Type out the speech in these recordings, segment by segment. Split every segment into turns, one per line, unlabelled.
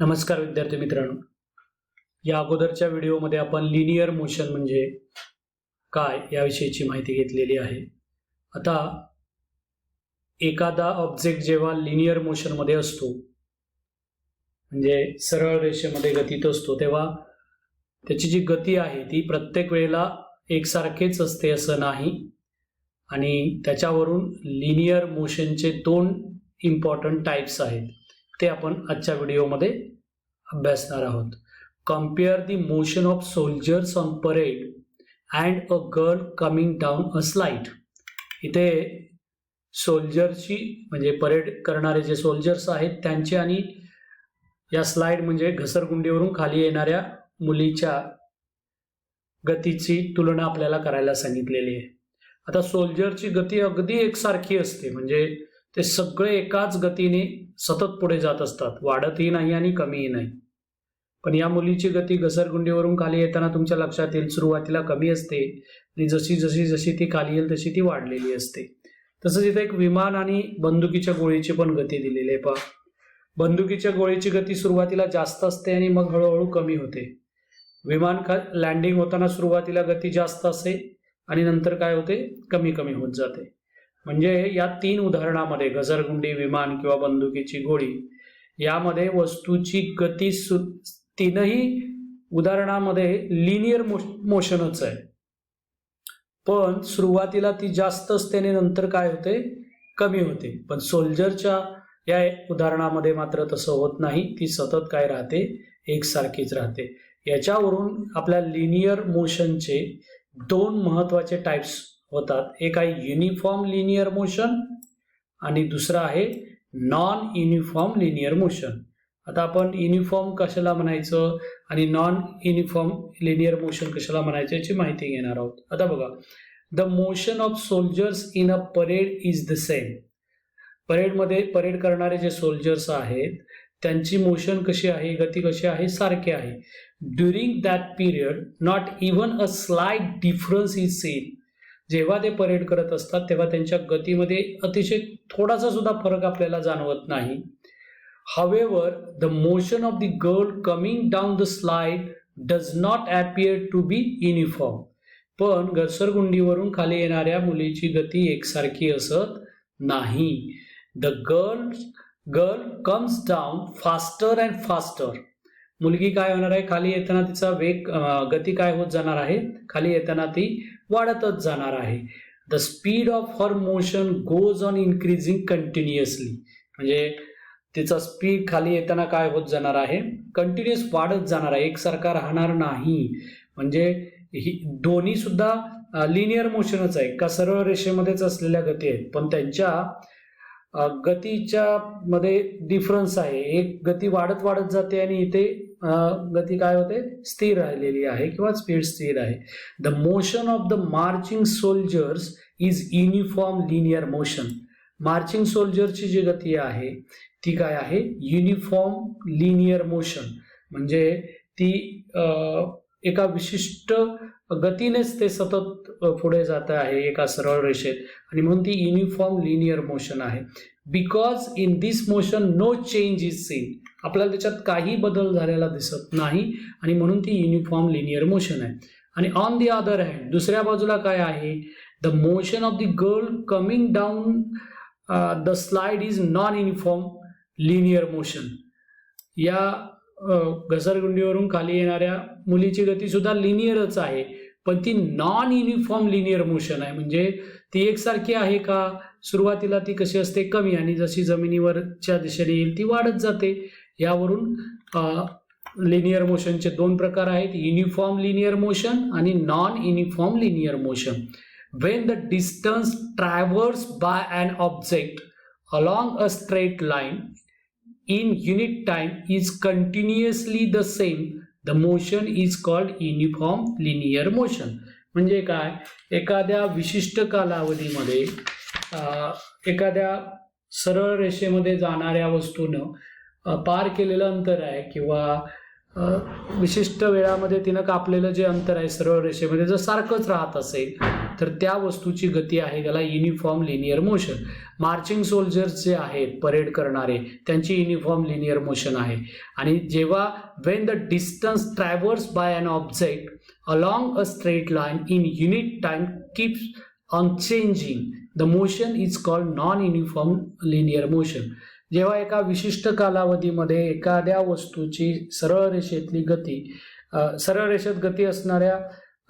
नमस्कार विद्यार्थी मित्रांनो, या अगोदरच्या व्हिडिओमध्ये आपण लिनियर मोशन म्हणजे काय याविषयीची माहिती घेतलेली आहे. आता एखादा ऑब्जेक्ट जेव्हा लिनियर मोशनमध्ये असतो म्हणजे सरळ रेषेमध्ये गतीत असतो तेव्हा त्याची जी गती आहे ती प्रत्येक वेळेला एकसारखेच असते असं नाही आणि त्याच्यावरून लिनियर मोशनचे दोन इम्पॉर्टंट टाइप्स आहेत ते आपण आजच्या व्हिडिओमध्ये अभ्यासणार आहोत. Compare the motion of soldiers on parade and a girl coming down a slide. इथे सोल्जरची म्हणजे परेड करणारे जे सोल्जर्स आहेत त्यांची आणि या स्लाइड म्हणजे घसरगुंडीवरून खाली येणाऱ्या मुलीच्या गतीची तुलना आपल्याला करायला सांगितलेली आहे. आता सोल्जरची गती अगदी एकसारखी असते म्हणजे ते सगळे एकाच गतीने सतत पुढे जात असतात, वाढतही नाही आणि कमीही नाही. पण या मुलीची गती घसरगुंडीवरून खाली येताना तुमच्या लक्षात येईल सुरुवातीला कमी असते आणि जशी जशी जशी ती खाली येईल तशी ती वाढलेली असते. तसंच इथे एक विमान आणि बंदुकीच्या गोळीची पण गती दिलेली आहे. पहा, बंदुकीच्या गोळीची गती सुरुवातीला जास्त असते आणि मग हळूहळू कमी होते. विमान लँडिंग होताना सुरुवातीला गती जास्त असते आणि नंतर काय होते, कमी कमी होत जाते. म्हणजे या तीन उदाहरणामध्ये घसरगुंडी, विमान किंवा बंदुकीची गोळी यामध्ये वस्तूची गती तीनही उदाहरणामध्ये लिनियर मोशनच आहे, पण सुरुवातीला ती जास्त असते आणि नंतर काय होते, कमी होते. पण सोल्जरच्या या उदाहरणामध्ये मात्र तसं होत नाही, ती सतत काय राहते, एकसारखीच राहते. याच्यावरून आपल्या लिनियर मोशनचे दोन महत्वाचे टाइप्स होतात. एक आहे युनिफॉर्म लिनियर मोशन आणि दुसरा आहे नॉन युनिफॉर्म लिनियर मोशन. आता आपण युनिफॉर्म कशाला म्हणायचं आणि नॉन युनिफॉर्म लिनियर मोशन कशाला म्हणायचं याची माहिती घेणार आहोत. आता बघा, the motion of soldiers in a parade is the same. परेडमध्ये परेड करणारे जे सोल्जर्स आहेत त्यांची मोशन कशी आहे, गती कशी आहे, सारखी आहे. During that period not even a slight difference is seen. जेव्हा ते परेड करत असतात तेव्हा त्यांच्या गतीमध्ये अतिशय थोडासा सुद्धा फरक आपल्याला जाणवत नाही. However, the motion of the girl coming down the slide does not appear to be uniform. पण घसरगुंडीवरून खाली येणाऱ्या मुलीची गती एकसारखी असत नाही. The girl comes down faster and faster. मुलगी काय होणार आहे, खाली येताना तिचा गती काय होत जाणार आहे, खाली येताना ती वाढतच जाणार आहे. The speed of her motion goes on increasing continuously. म्हणजे तिचा स्पीड खाली येताना काय होत जाणार आहे, कंटिन्युअस वाढत जाणार आहे, एकसारखा राहणार नाही. म्हणजे ही दोन्ही सुद्धा लिनियर मोशनच आहे, का सरळ रेषेमध्येच असलेल्या गती आहेत, पण त्यांच्या गतीच्या मध्ये डिफरन्स आहे. एक गती वाढत वाढत जाते आणि इथे गती काय होते, स्थिर राहिलेली आहे किंवा स्पीड स्थिर आहे. The motion of the marching soldiers is uniform linear motion. Marching सोल्जरची जी गती आहे ती काय आहे, युनिफॉर्म लिनियर मोशन. म्हणजे ती एका विशिष्ट गतीनेच ते सतत पुढे जात आहे एका सरळ रेषेत आणि म्हणून ती युनिफॉर्म लिनियर मोशन आहे. Because in this motion no change is seen. आपल्याला त्याच्यात काही बदल झालेला दिसत नाही आणि म्हणून ती युनिफॉर्म लिनियर मोशन आहे. आणि ऑन द अदर हँड दुसऱ्या बाजूला काय आहे, the motion of the girl coming down the slide is non uniform linear motion. या घसरगुंडीवरून खाली येणाऱ्या मुलीची गती सुद्धा लिनियरच आहे, पण ती नॉन युनिफॉर्म लिनियर मोशन आहे. म्हणजे ती एकसारखी आहे का, सुरुवातीला ती कशी असते, कमी, आणि जशी जमिनीवरच्या दिशेने येईल ती वाढत जाते. यावरून लिनियर मोशनचे दोन प्रकार आहेत, युनिफॉर्म लिनियर मोशन आणि non uniform linear motion. When the distance traversed by an object along a straight line in unit time is continuously the same, the motion is called uniform linear motion. म्हणजे काय, एखाद्या विशिष्ट कालावधीमध्ये एखाद्या सरळ रेषेमध्ये जाणाऱ्या वस्तूनं पार केलेलं अंतर आहे किंवा विशिष्ट वेळामध्ये तिनं कापलेलं जे अंतर आहे सरळ रेषेमध्ये जर सारखंच राहत असेल तर त्या वस्तूची गती आहे त्याला uniform linear motion. Marching soldiers जे आहेत परेड करणारे त्यांची युनिफॉर्म लिनियर मोशन आहे. आणि जेव्हा when the distance traverse by an object along a straight line in unit time keeps unchanging the motion is called non uniform linear motion. जेव्हा एका विशिष्ट कालावधीमध्ये एखाद्या वस्तूची सरळ रेषेतली गती सरळ रेषेत गती असणाऱ्या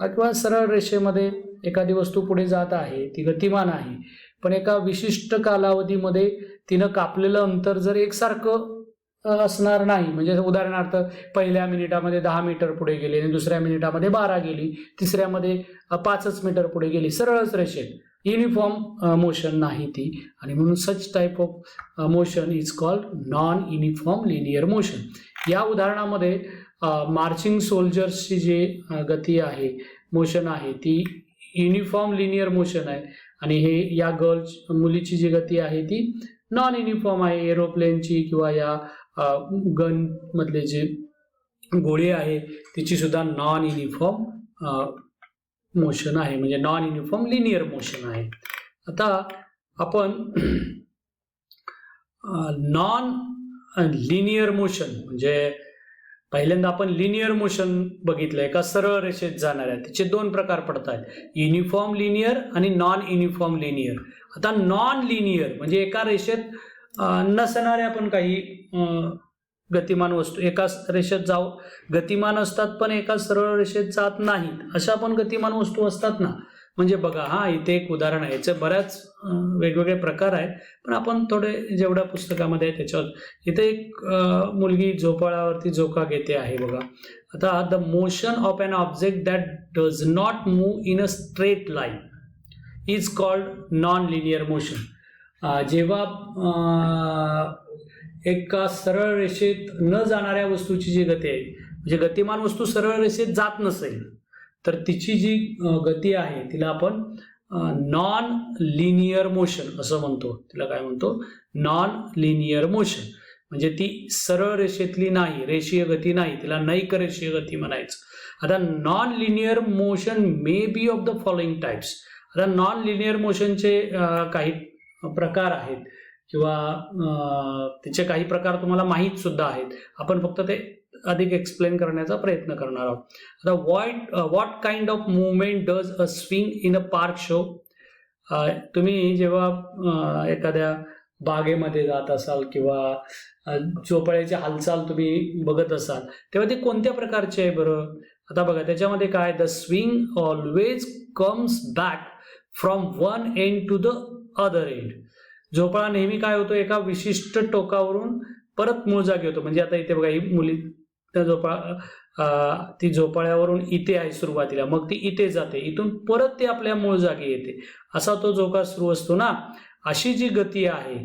किंवा सरळ रेषेमध्ये एखादी वस्तू पुढे जात आहे ती गतिमान आहे पण एका विशिष्ट कालावधीमध्ये तिनं कापलेलं अंतर जर एकसारखं असणार नाही म्हणजे उदाहरणार्थ पहिल्या मिनिटामध्ये 10 मीटर पुढे गेली आणि दुसऱ्या मिनिटामध्ये 12 गेली तिसऱ्यामध्ये 5 मीटर पुढे गेली सरळच रेषेत युनिफॉर्म मोशन नाही ती आणि म्हणून सच type of motion is called non uniform linear motion. या उदाहरणामध्ये मार्चिंग सोल्जर्सची जी गती आहे मोशन आहे ती युनिफॉर्म लिनियर मोशन आहे आणि हे या मुलीची जी गती आहे ती नॉन युनिफॉर्म आहे. एरोप्लेनची किंवा या गन मधले जे गोळी आहे तिची सुद्धा नॉन युनिफॉर्म मोशन आहे म्हणजे नॉन युनिफॉर्म लिनियर मोशन आहे. आता आपण नॉन लिनियर मोशन म्हणजे पहिल्यांदा आपण लिनियर मोशन बघितलंय का सरळ रेषेत जाणाऱ्या त्याचे 2 प्रकार पडतात युनिफॉर्म लिनियर आणि नॉन युनिफॉर्म लिनियर. आता नॉन लिनियर म्हणजे एका रेषेत नसणाऱ्या पण काही गतिमान वस्तू एका रेषेत गतिमान असतात पण एका सरळ रेषेत जात नाहीत अशा पण गतिमान वस्तू असतात ना. म्हणजे बघा हा इथे एक उदाहरण आहे याचे बऱ्याच वेगवेगळे प्रकार आहेत पण आपण थोडे जेवढ्या पुस्तकामध्ये आहे त्याच्यावर इथे एक मुलगी झोपाळ्यावरती झोका घेते आहे बघा. आता the motion of an object that does not move in a straight line is called non linear motion. जेव्हा एका सरळ रेषेत न जाणाऱ्या वस्तूची जी गती आहे म्हणजे गतिमान वस्तू सरळ रेषेत जात नसेल तर तिची जी गती आहे तिला आपण नॉन लिनियर मोशन असं म्हणतो. तिला काय म्हणतो नॉन लिनियर मोशन म्हणजे ती सरळ रेषेतली नाही रेषीय गती नाही तिला नैक रेषीय गती म्हणायचं. आता non linear motion may be of the following types. आता नॉन लिनियर मोशनचे काही प्रकार आहेत किंवा त्याचे काही प्रकार तुम्हाला माहीत सुद्धा आहेत आपण फक्त ते अधिक एक्सप्लेन करण्याचा प्रयत्न करणार आहोत. आता what kind of movement does a swing in a park show. तुम्ही जेव्हा एखाद्या बागेमध्ये जात असाल किंवा झोपाळ्याची हालचाल तुम्ही बघत असाल तेव्हा ती कोणत्या प्रकारची आहे बरं. आता बघा त्याच्यामध्ये काय the swing always comes back from one end to the other end. झोपाळा नेहमी काय होतो एका विशिष्ट टोकावरून परत मूळ जागी होतो. म्हणजे आता इथे बघा ही मुली ती झोपाळ्यावरून इथे आहे सुरुवातीला मग ती इथे जाते इथून परत ती आपल्या मूळ जागी येते असा तो झोका सुरू असतो ना. अशी जी गती आहे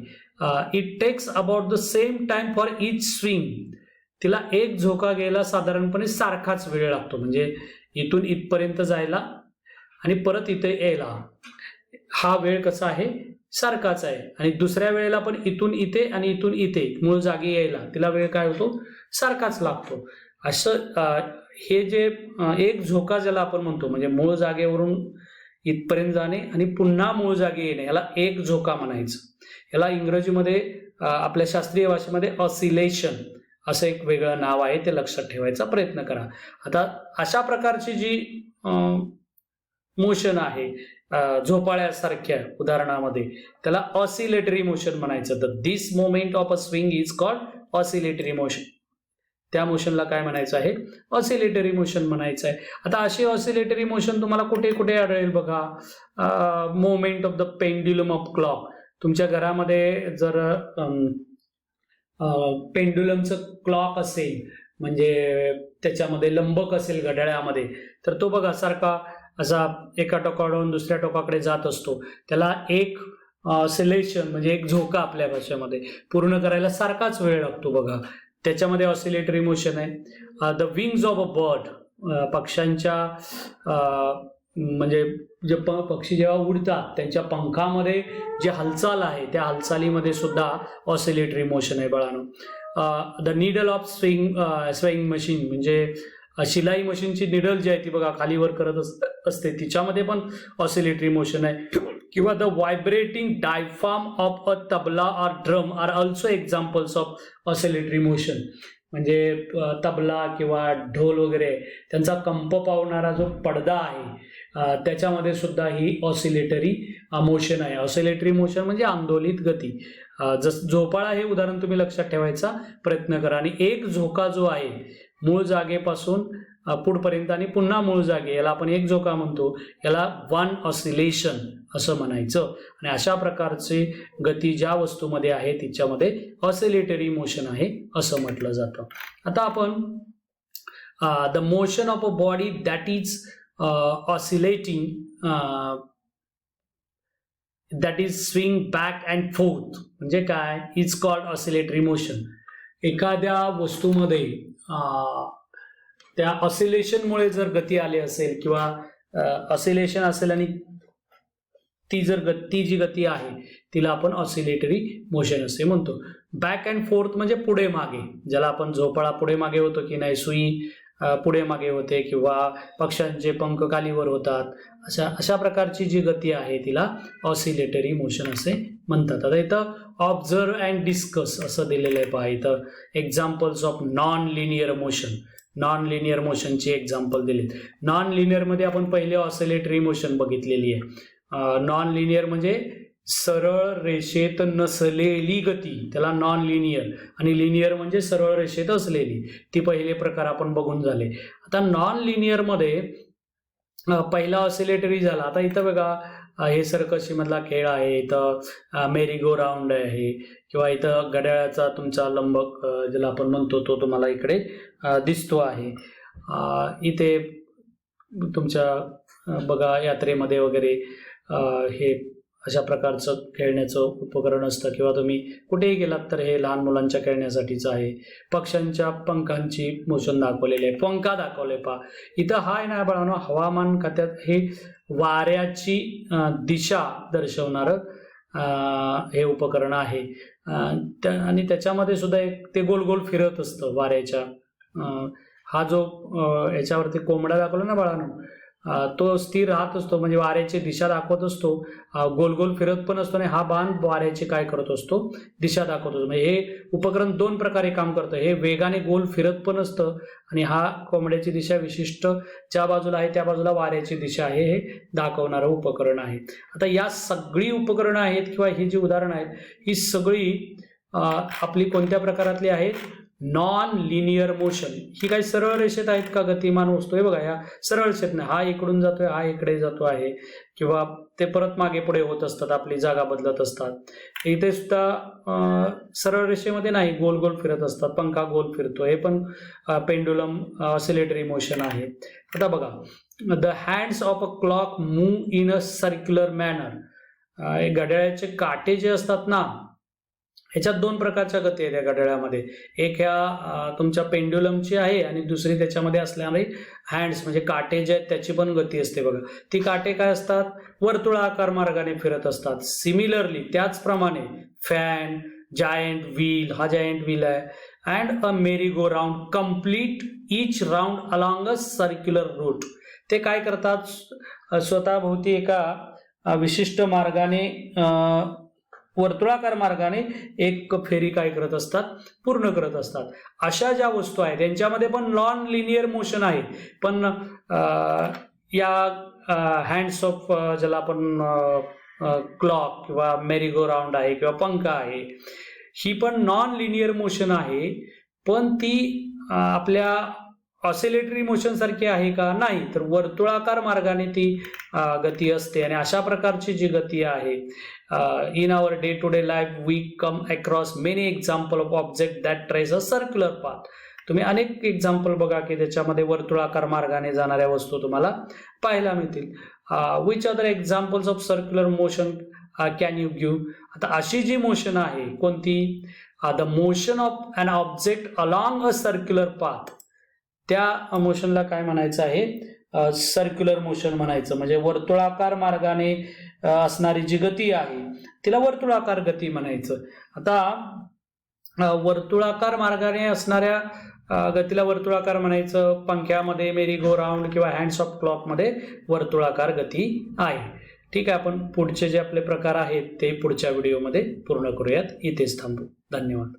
it takes about the same time for each swing. तिला एक झोका घ्यायला साधारणपणे सारखाच वेळ लागतो म्हणजे इथून इथपर्यंत जायला आणि परत इथे यायला हा वेळ कसा आहे सारखाच आहे. आणि दुसऱ्या वेळेला पण इथून इथे आणि इथून इथे मूळ जागी यायला तिला वेळ काय होतो सारखाच लागतो. असं हे जे एक झोका ज्याला आपण म्हणतो म्हणजे मूळ जागेवरून इथपर्यंत जाणे आणि पुन्हा मूळ जागी येणे याला एक झोका म्हणायचं. याला इंग्रजीमध्ये आपल्या शास्त्रीय भाषेमध्ये ऑसिलेशन असं एक वेगळं नाव आहे ते लक्षात ठेवायचा प्रयत्न करा. आता अशा प्रकारची जी मोशन आहे झोपाळ्यासारख्या उदाहरणामध्ये त्याला ऑसिलेटरी मोशन म्हणायचं. तर this moment of a swing is called oscillatory motion. त्या मोशनला काय म्हणायचं आहे ऑसिलेटरी मोशन म्हणायचं आहे. आता अशी ऑसिलेटरी मोशन तुम्हाला कुठे कुठे आढळेल बघा. Moment of the pendulum of clock. तुमच्या घरामध्ये जर पेंड्युलमचं क्लॉक असेल म्हणजे त्याच्यामध्ये लंबक असेल घड्याळामध्ये तर तो बघा सारखा असा एका टोकाकडून दुसऱ्या टोकाकडे जात असतो. त्याला एक ऑसिलेशन म्हणजे एक झोका आपल्या भाषेमध्ये पूर्ण करायला सारखाच वेळ लागतो बघा. त्याच्यामध्ये ऑसिलेटरी मोशन आहे. The wings of a bird. पक्ष्यांच्या म्हणजे जे पक्षी जेव्हा उडतात त्यांच्या पंखामध्ये जी हालचाल आहे त्या हालचालीमध्ये सुद्धा ऑसिलेटरी मोशन आहे बाळांनो. The needle of swing machine, म्हणजे शिलाई मशीनची निडल जी आहे ती बघा खाली वर करत असते, तिच्यामध्ये पण ऑसिलेटरी मोशन आहे. किंवा the vibrating diaphragm of a tabla or drum are also examples of oscillatory motion. म्हणजे तबला किंवा ढोल वगैरे त्यांचा कंप पावणारा जो पडदा आहे त्याच्यामध्ये सुद्धा ही ऑसिलेटरी मोशन आहे. ऑसिलेटरी मोशन म्हणजे आंदोलित गती. झोपाळा हे उदाहरण तुम्ही लक्षात ठेवायचा प्रयत्न करा. आणि एक झोका जो आहे मूळ जागेपासून पुढपर्यंत आणि पुन्हा मूळ जागे, याला आपण एक झोका म्हणतो, याला वन ऑसिलेशन असं म्हणायचं. आणि अशा प्रकारची गती ज्या वस्तूमध्ये आहे तिच्यामध्ये ऑसिलेटरी मोशन आहे असं म्हटलं जातं. आता आपण the motion of a body that is oscillating, that is swing back and fourth, म्हणजे काय, इज कॉल्ड ऑसिलेटरी मोशन. एखाद्या वस्तूमध्ये त्या ऑसिलेशनमुळे जर गती आली असेल किंवा ऑसिलेशन असेल आणि ती जी गती आहे तिला आपण ऑसिलेटरी मोशन असे म्हणतो. बॅक अँड फोर्थ म्हणजे पुढे मागे, ज्याला आपण झोपाळा पुढे मागे होतो की नाही, सुई पुढे मागे होते किंवा पक्ष्यांचे पंख खालीवर होतात, अशा प्रकारची जी गती आहे तिला ऑसिलेटरी मोशन असे म्हणतात. आता इथं ऑब्झर्व अँड डिस्कस असं दिलेलं आहे पहा. इथं examples of non linear motion, non linear मोशनची एक्झाम्पल दिलीत. नॉन लिनियरमध्ये आपण पहिले ऑसिलेटरी मोशन बघितलेली आहे. नॉन लिनियर म्हणजे सरळ रेषेत नसलेली गती, त्याला नॉन लिनियर. आणि लिनियर म्हणजे सरळ रेषेत असलेली. ती पहिले प्रकार आपण बघून झाले. आता नॉन लिनियरमध्ये पहिला ऑसिलेटरी झाला. आता इथं बघा हे सर्कशी मधला खेळ आहे, इथं मेरी गो राऊंड आहे किंवा इथं घड्याळाचा तुमचा लंबक ज्याला आपण म्हणतो तो तुम्हाला इकडे दिसतो आहे. इथे तुमच्या बघा यात्रेमध्ये वगैरे हे अशा प्रकारचं खेळण्याचं उपकरण असतं किंवा तुम्ही कुठेही गेलात तर हे लहान मुलांच्या खेळण्यासाठीच आहे. पक्ष्यांच्या पंखांची मोशन दाखवलेली आहे, पंखा दाखवले पहा. इथं हा आहे ना बाळांनो, हवामान खात्यात हे वाऱ्याची दिशा दर्शवणारं हे उपकरण आहे. आणि त्याच्यामध्ये सुद्धा एक ते गोल गोल फिरत असतं वाऱ्याच्या. हा जो याच्यावरती कोंबडा दाखवला ना बाळांनो, तो स्थिर राहत असतो, म्हणजे वाऱ्याची दिशा दाखवत असतो, गोल गोल फिरत पण असतो. आणि हा बाण वाऱ्याची काय करत असतो, दिशा दाखवत असतो. म्हणजे हे उपकरण दोन प्रकारे काम करतं. हे वेगाने गोल फिरत पण असतं आणि हा कोंबड्याची दिशा विशिष्ट ज्या बाजूला आहे त्या बाजूला वाऱ्याची दिशा आहे हे दाखवणारं उपकरण आहे. आता या सगळी उपकरणं आहेत किंवा ही जी उदाहरणं आहेत ही सगळी आपली कोणत्या प्रकारातली आहेत, नॉन लिनियर मोशन. ही काही सरळ रेषेत आहेत का गतिमान वस्तू? हे बघा, या सरळ रेषेत नाही, हा इकडून जातोय हा इकडे जातो आहे किंवा ते परत मागे पुढे होत असतात, आपली जागा बदलत असतात. इथे सुद्धा सरळ रेषेमध्ये नाही, गोल गोल फिरत असतात, पंखा गोल फिरतो, हे पण पेंडुलम ऑसिलेटरी मोशन आहे. आता बघा, the hands of a clock move in a circular manner. घड्याळाचे काटे जे असतात ना, ह्याच्यात दोन प्रकारच्या गती आहेत या घड्याळामध्ये. एक ह्या तुमच्या पेंड्युलमची आहे आणि दुसरी त्याच्यामध्ये असल्यामुळे हँड्स म्हणजे काटे जे आहेत त्याची पण गती असते बघा. ती काटे काय असतात, वर्तुळाकार मार्गाने फिरत असतात. सिमिलरली त्याचप्रमाणे फॅन, जायंट व्हील, हा जायंट व्हील आहे, and a merry go round complete each round along a circular route. ते काय करतात, स्वतःभोवती एका विशिष्ट मार्गाने वर्तुळाकार मार्गाने एक फेरी काय करत असतात, पूर्ण करत असतात. अशा ज्या वस्तू आहेत त्यांच्यामध्ये पण नॉन लिनियर मोशन आहे. पण या हँड्स ऑफ ज्याला आपण क्लॉक किंवा मेरी गो राऊंड आहे किंवा पंखा आहे, ही पण नॉन लिनियर मोशन आहे. पण ती आपल्या ऑसिलेटरी मोशन सारखी आहे का? नाही, तर वर्तुळाकार मार्गाने ती गती असते. आणि अशा प्रकारची जी गती आहे, in our day to day life we come across many example of object that trace a circular path. तुम्ही अनेक एक्झाम्पल बघा की त्याच्यामध्ये वर्तुळाकार मार्गाने जाणाऱ्या वस्तू तुम्हाला पाहायला मिळतील. Which other examples of circular motion can you give? आता अशी जी मोशन आहे कोणती, the motion of an object along a circular path, त्या मोशनला काय म्हणायचं आहे, सर्क्युलर मोशन म्हणायचं. म्हणजे वर्तुळाकार मार्गाने असणारी जी गती आहे तिला वर्तुळाकार गती म्हणायचं. आता वर्तुळाकार मार्गाने असणाऱ्या गतीला वर्तुळाकार म्हणायचं. पंख्यामध्ये, मेरी गो राऊंड किंवा हँड्स ऑफ क्लॉकमध्ये वर्तुळाकार गती आहे. ठीक आहे, आपण पुढचे जे आपले प्रकार आहेत ते पुढच्या व्हिडिओमध्ये पूर्ण करूयात. इथेच थांबू. धन्यवाद.